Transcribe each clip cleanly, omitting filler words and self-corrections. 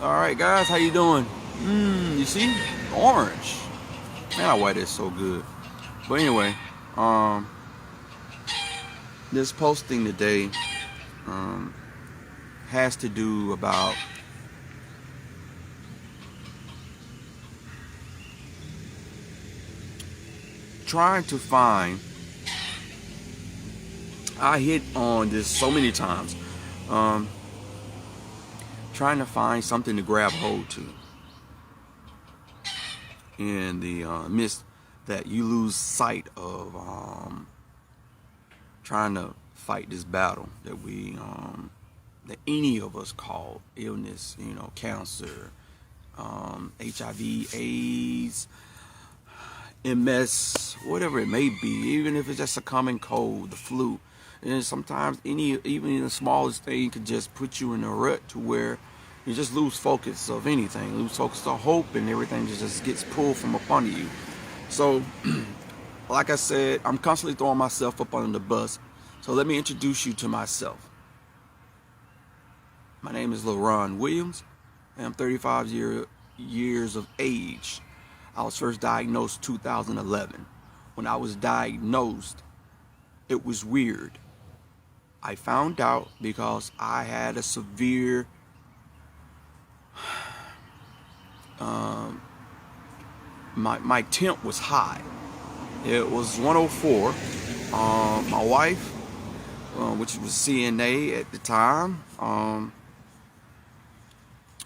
All right, guys, how you doing? You see, orange. Man, why that's so good. But anyway, this posting today has to do about trying to find. I hit on this so many times. Trying to find something to grab hold to in the midst that you lose sight of trying to fight this battle that that any of us call illness, cancer, HIV, AIDS, MS, whatever it may be, even if it's just a common cold, the flu. And sometimes even the smallest thing could just put you in a rut to where you just lose focus of anything, lose focus of hope, and everything just gets pulled from up under you. So, like I said, I'm constantly throwing myself up under the bus. So let me introduce you to myself. My name is LaRon Williams. I'm 35 years of age. I was first diagnosed 2011. When I was diagnosed, it was weird. I found out because I had a severe my temp was high. It was 104. My wife, which was CNA at the time,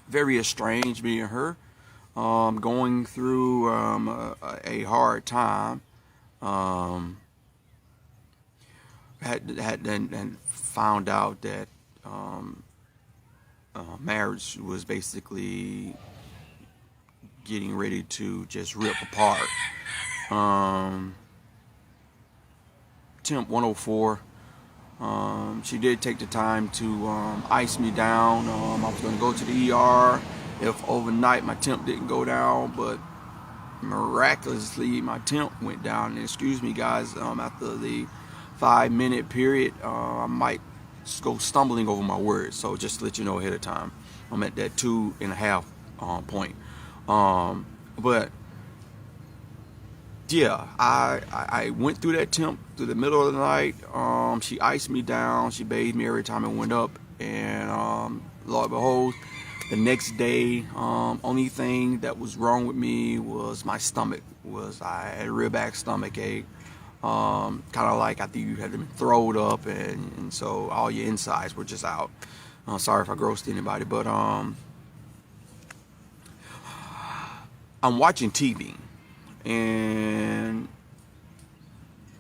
very estranged, me and her, going through a hard time. Had found out that marriage was basically getting ready to just rip apart. Temp 104. She did take the time to ice me down. I was going to go to the ER if overnight my temp didn't go down, but miraculously my temp went down. And excuse me, guys, after the 5-minute period, I might go stumbling over my words, so just to let you know ahead of time, I'm at that 2.5 point. But yeah, I went through that temp through the middle of the night. She iced me down, she bathed me every time I went up, and Lord behold, the next day, only thing that was wrong with me was my stomach. I had a real bad stomach ache. Kind of like after you had been thrown up, and so all your insides were just out. Sorry if I grossed anybody, but I'm watching TV, and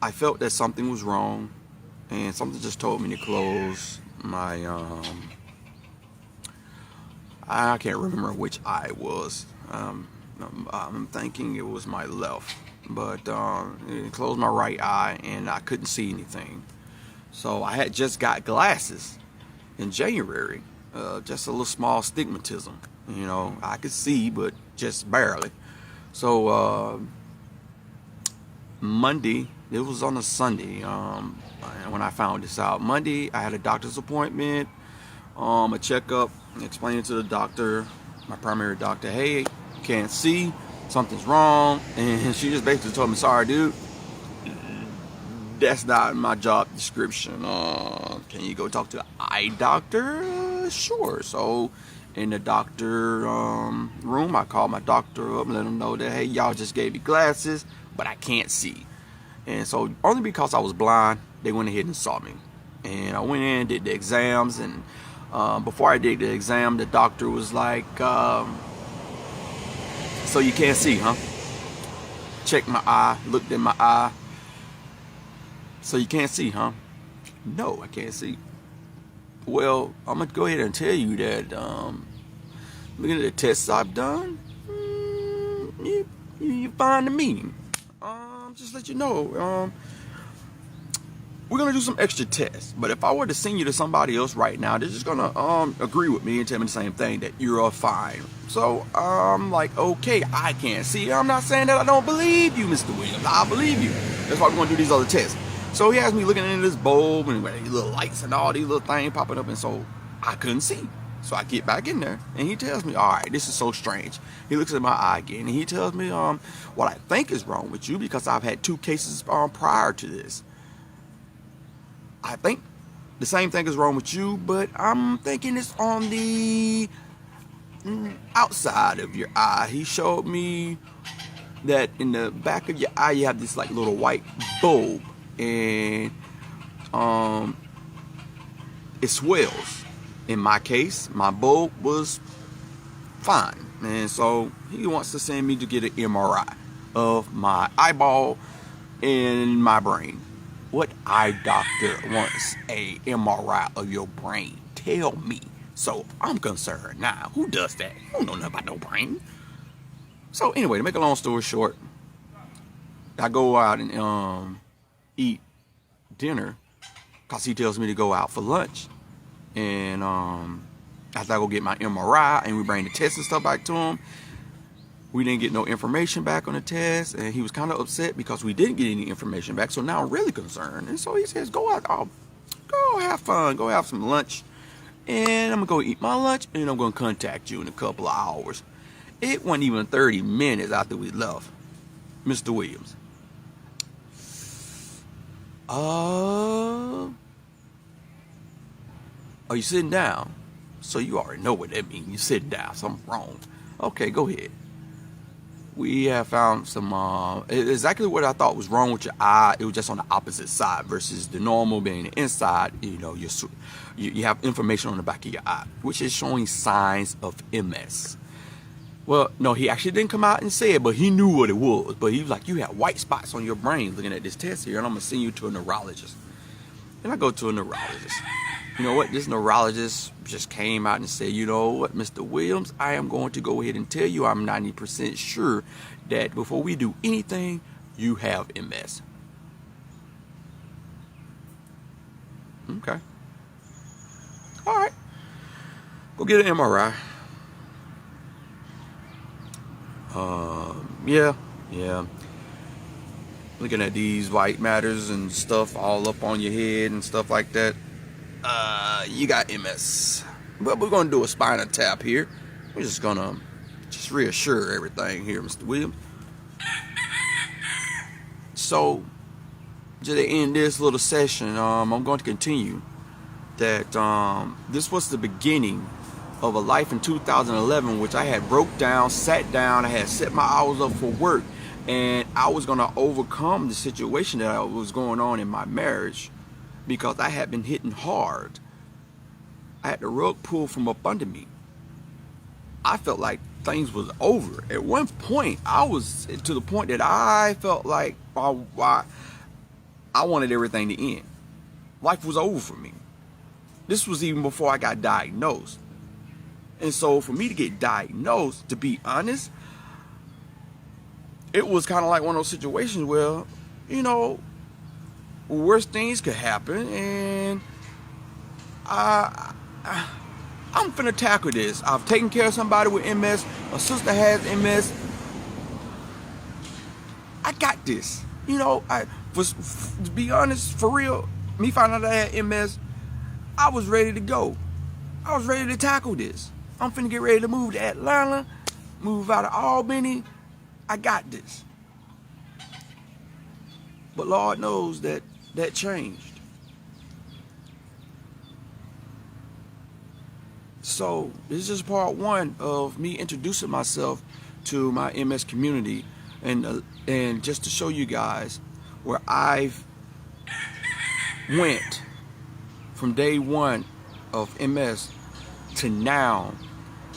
I felt that something was wrong, and something just told me to close my I can't remember which eye it was. I'm thinking it was my left. But it closed my right eye and I couldn't see anything. So I had just got glasses in January, just a little small stigmatism. I could see, but just barely. So Monday, it was on a Sunday when I found this out. Monday, I had a doctor's appointment, a checkup, explaining to the doctor, my primary doctor, hey, can't see. Something's wrong, and she just basically told me, sorry dude, that's not my job description. Can you go talk to the eye doctor? Sure. So in the doctor room, I called my doctor up and let him know that, hey, y'all just gave me glasses, but I can't see. And so only because I was blind, they went ahead and saw me. And I went in, did the exams, and before I did the exam, the doctor was like, so you can't see, huh? Checked my eye, looked in my eye. So you can't see, huh? No, I can't see. Well, I'm gonna go ahead and tell you that looking at the tests I've done, you're fine to me. Just let you know, we're gonna do some extra tests. But if I were to send you to somebody else right now, they're just gonna agree with me and tell me the same thing, that you're fine. So I'm like, okay, I can't see. I'm not saying that I don't believe you, Mr. Williams. I believe you. That's why we're gonna do these other tests. So he has me looking into this bulb and these little lights and all these little things popping up, and so I couldn't see. So I get back in there, and he tells me, all right, this is so strange. He looks at my eye again, and he tells me what I think is wrong with you, because I've had 2 cases prior to this. I think the same thing is wrong with you, but I'm thinking it's on the outside of your eye. He showed me that in the back of your eye, you have this like little white bulb, and it swells. In my case, my bulb was fine, and so he wants to send me to get an MRI of my eyeball and my brain. What eye doctor wants a MRI of your brain? Tell me. So I'm concerned now. Who does that? I don't know nothing about no brain. So anyway, to make a long story short, I go out and eat dinner, because he tells me to go out for lunch. And after I go get my MRI and we bring the test and stuff back to him, we didn't get no information back on the test, and he was kind of upset because we didn't get any information back. So now I'm really concerned. And so he says, go out, go have fun, go have some lunch, and I'm gonna go eat my lunch, and I'm gonna contact you in a couple of hours. It wasn't even 30 minutes after we left. Mr. Williams, are you sitting down? So you already know what that means. You're sitting down. Something wrong. Okay, go ahead. We have found some exactly what I thought was wrong with your eye. It was just on the opposite side versus the normal being the inside. You know, you have information on the back of your eye, which is showing signs of MS. Well, no, he actually didn't come out and say it, but he knew what it was. But he was like, you have white spots on your brain looking at this test here, and I'm going to send you to a neurologist. And I go to a neurologist. You know what? This neurologist just came out and said, you know what, Mr. Williams, I am going to go ahead and tell you I'm 90% sure that before we do anything, you have MS. Okay. All right. Go get an MRI. Yeah. Looking at these white matters and stuff all up on your head and stuff like that. You got MS. But we're going to do a spinal tap here. We're just going to reassure everything here, Mr. Williams. So, to end this little session, I'm going to continue that this was the beginning of a life in 2011, which I had broke down, sat down, I had set my hours up for work, and I was going to overcome the situation that was going on in my marriage because I had been hitting hard. I had the rug pulled from up under me. I felt like things was over. At one point, I was to the point that I felt like I wanted everything to end. Life was over for me. This was even before I got diagnosed. And so for me to get diagnosed, to be honest, it was kind of like one of those situations where, you know, worse things could happen, and I'm finna tackle this. I've taken care of somebody with MS. My sister has MS. I got this. You know, to be honest, for real, me finding out I had MS, I was ready to go. I was ready to tackle this. I'm finna get ready to move to Atlanta, move out of Albany. I got this. But Lord knows that changed. So this is just part one of me introducing myself to my MS community, and just to show you guys where I've went from day one of MS to now,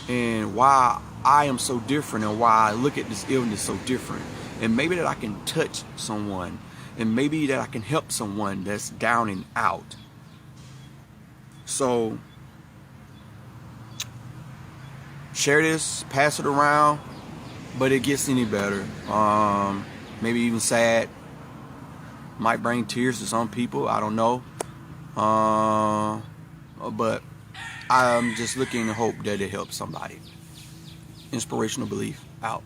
and why I am so different, and why I look at this illness so different, and maybe that I can touch someone, and maybe that I can help someone that's down and out. So share this, pass it around, but it gets any better. Maybe even sad. Might bring tears to some people, I don't know. But I'm just looking to hope that it helps somebody. Inspirational Belief out.